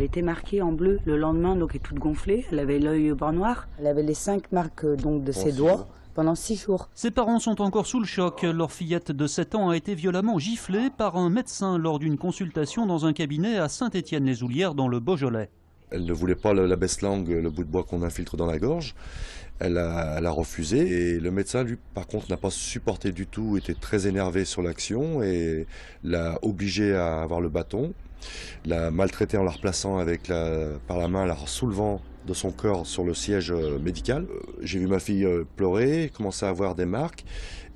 Elle était marquée en bleu le lendemain, donc elle est toute gonflée. Elle avait l'œil au bord noir. Elle avait les 5 marques donc, de ses doigts pendant 6 jours. Ses parents sont encore sous le choc. Leur fillette de 7 ans a été violemment giflée par un médecin lors d'une consultation dans un cabinet à Saint-Étienne-les-Oulières dans le Beaujolais. Elle ne voulait pas la baisse-langue, le bout de bois qu'on infiltre dans la gorge. Elle a refusé et le médecin, lui, par contre, n'a pas supporté du tout, était très énervé sur l'action et l'a obligée à avoir le bâton, l'a maltraitée en la replaçant par la main, la soulevant de son corps sur le siège médical. J'ai vu ma fille pleurer, commencer à avoir des marques.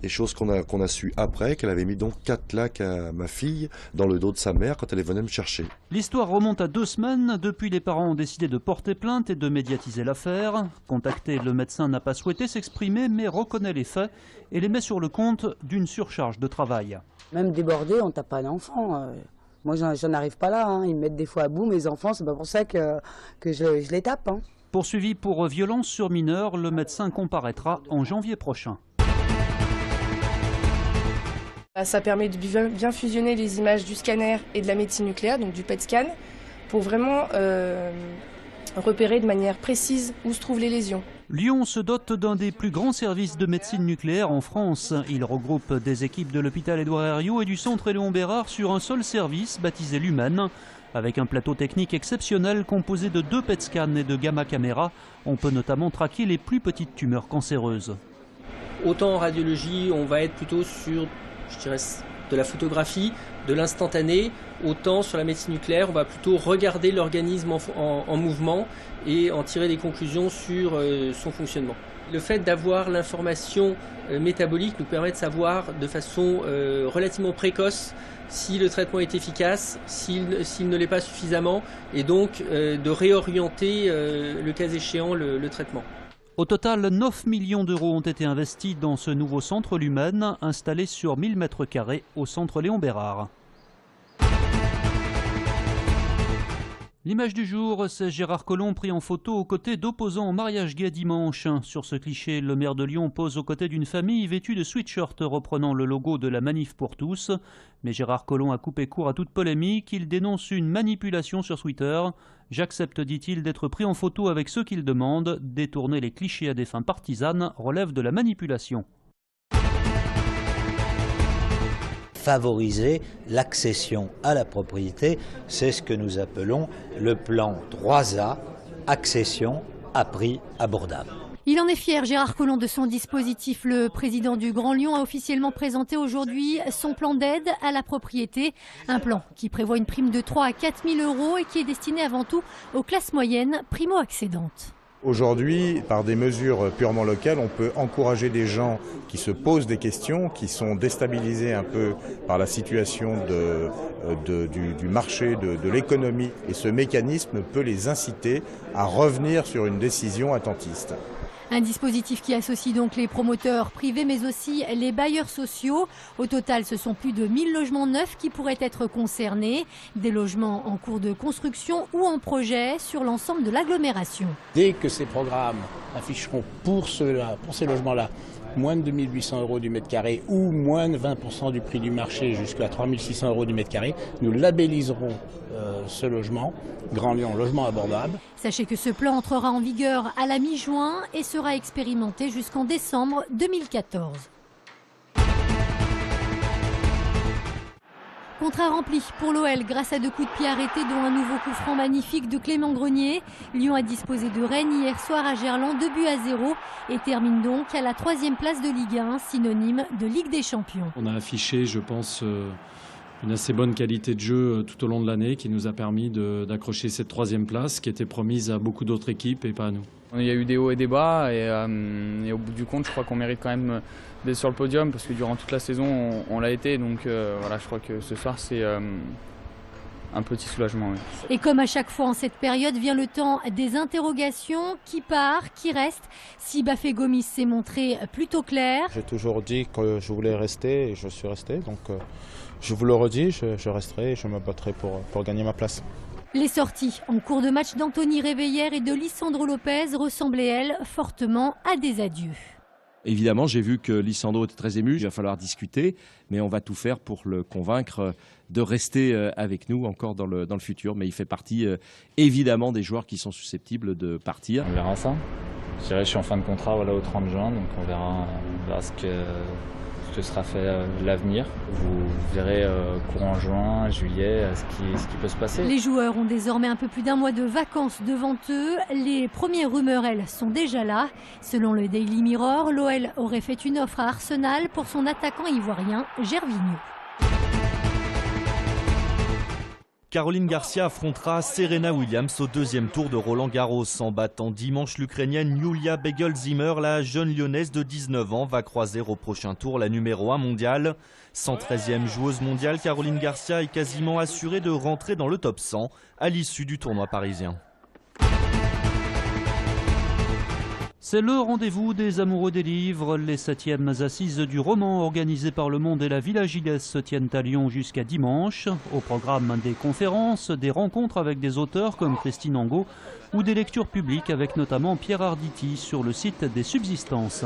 Et chose qu'on a su après, qu'elle avait mis donc 4 claques à ma fille dans le dos de sa mère quand elle venait me chercher. L'histoire remonte à 2 semaines. Depuis, les parents ont décidé de porter plainte et de médiatiser l'affaire. Contacté, le médecin n'a pas souhaité s'exprimer, mais reconnaît les faits et les met sur le compte d'une surcharge de travail. Même débordé, on tape pas d'enfant. Moi, j'en arrive pas là. Ils me mettent des fois à bout, mes enfants. C'est pas pour ça que je les tape. Poursuivi pour violence sur mineur, le médecin comparaîtra en janvier prochain. Ça permet de bien fusionner les images du scanner et de la médecine nucléaire, donc du PET scan, pour vraiment repérer de manière précise où se trouvent les lésions. Lyon se dote d'un des plus grands services de médecine nucléaire en France. Il regroupe des équipes de l'hôpital Édouard Herriot et du centre Léon Bérard sur un seul service baptisé Lumen. Avec un plateau technique exceptionnel composé de 2 PET scans et de gamma caméras, on peut notamment traquer les plus petites tumeurs cancéreuses. Autant en radiologie, on va être plutôt sur, je dirais, de la photographie, de l'instantané, autant sur la médecine nucléaire, on va plutôt regarder l'organisme en mouvement et en tirer des conclusions sur son fonctionnement. Le fait d'avoir l'information métabolique nous permet de savoir de façon relativement précoce si le traitement est efficace, s'il ne l'est pas suffisamment, et donc de réorienter, le cas échéant, le traitement. Au total, 9 millions d'euros ont été investis dans ce nouveau centre Lumen, installé sur 1000 m² au centre Léon Bérard. L'image du jour, c'est Gérard Collomb pris en photo aux côtés d'opposants au mariage gay dimanche. Sur ce cliché, le maire de Lyon pose aux côtés d'une famille vêtue de sweatshirt reprenant le logo de la Manif pour tous. Mais Gérard Collomb a coupé court à toute polémique. Il dénonce une manipulation sur Twitter. J'accepte, dit-il, d'être pris en photo avec ceux qu'il demande. Détourner les clichés à des fins partisanes relève de la manipulation. Favoriser l'accession à la propriété, c'est ce que nous appelons le plan 3A, accession à prix abordable. Il en est fier, Gérard Collomb, de son dispositif. Le président du Grand Lyon a officiellement présenté aujourd'hui son plan d'aide à la propriété. Un plan qui prévoit une prime de 3 à 4 000 euros et qui est destiné avant tout aux classes moyennes primo-accédantes. Aujourd'hui, par des mesures purement locales, on peut encourager des gens qui se posent des questions, qui sont déstabilisés un peu par la situation du marché, de l'économie. Et ce mécanisme peut les inciter à revenir sur une décision attentiste. Un dispositif qui associe donc les promoteurs privés mais aussi les bailleurs sociaux. Au total, ce sont plus de 1000 logements neufs qui pourraient être concernés. Des logements en cours de construction ou en projet sur l'ensemble de l'agglomération. Dès que ces programmes afficheront pour ces logements-là moins de 2800 euros du mètre carré ou moins de 20% du prix du marché jusqu'à 3600 euros du mètre carré, nous labelliserons ce logement, Grand Lyon logement abordable. Sachez que ce plan entrera en vigueur à la mi-juin et sera expérimenté jusqu'en décembre 2014. Contrat rempli pour l'OL grâce à 2 coups de pied arrêtés dont un nouveau coup franc magnifique de Clément Grenier. Lyon a disposé de Rennes hier soir à Gerland 2-0 et termine donc à la 3e place de Ligue 1, synonyme de Ligue des Champions. On a affiché, je pense, une assez bonne qualité de jeu tout au long de l'année qui nous a permis d'accrocher cette 3e place qui était promise à beaucoup d'autres équipes et pas à nous. Il y a eu des hauts et des bas et au bout du compte, je crois qu'on mérite quand même d'être sur le podium parce que durant toute la saison, on l'a été. Donc voilà, je crois que ce soir, c'est un petit soulagement. Oui. Et comme à chaque fois en cette période, vient le temps des interrogations. Qui part, qui reste? Si Bafé Gomis s'est montré plutôt clair. J'ai toujours dit que je voulais rester et je suis resté. Donc je vous le redis, je resterai et je me battrai pour gagner ma place. Les sorties en cours de match d'Anthony Réveillère et de Lisandro Lopez ressemblaient, elles, fortement à des adieux. Évidemment, j'ai vu que Lisandro était très ému, il va falloir discuter, mais on va tout faire pour le convaincre de rester avec nous encore dans le futur. Mais il fait partie évidemment des joueurs qui sont susceptibles de partir. On verra ça. Je dirais, je suis en fin de contrat au 30 juin, donc on verra ce que sera fait l'avenir. Vous verrez courant juin, juillet, ce qui peut se passer. Les joueurs ont désormais un peu plus d'un mois de vacances devant eux. Les premières rumeurs, elles, sont déjà là. Selon le Daily Mirror, l'OL aurait fait une offre à Arsenal pour son attaquant ivoirien, Gervinho. Caroline Garcia affrontera Serena Williams au deuxième tour de Roland-Garros. En battant dimanche l'Ukrainienne Yulia Begel-Zimmer, la jeune lyonnaise de 19 ans va croiser au prochain tour la numéro 1 mondiale. 113e joueuse mondiale, Caroline Garcia est quasiment assurée de rentrer dans le top 100 à l'issue du tournoi parisien. C'est le rendez-vous des amoureux des livres. Les 7e assises du roman organisées par Le Monde et la Villa Gilles se tiennent à Lyon jusqu'à dimanche. Au programme des conférences, des rencontres avec des auteurs comme Christine Angot ou des lectures publiques avec notamment Pierre Arditi sur le site des Subsistances.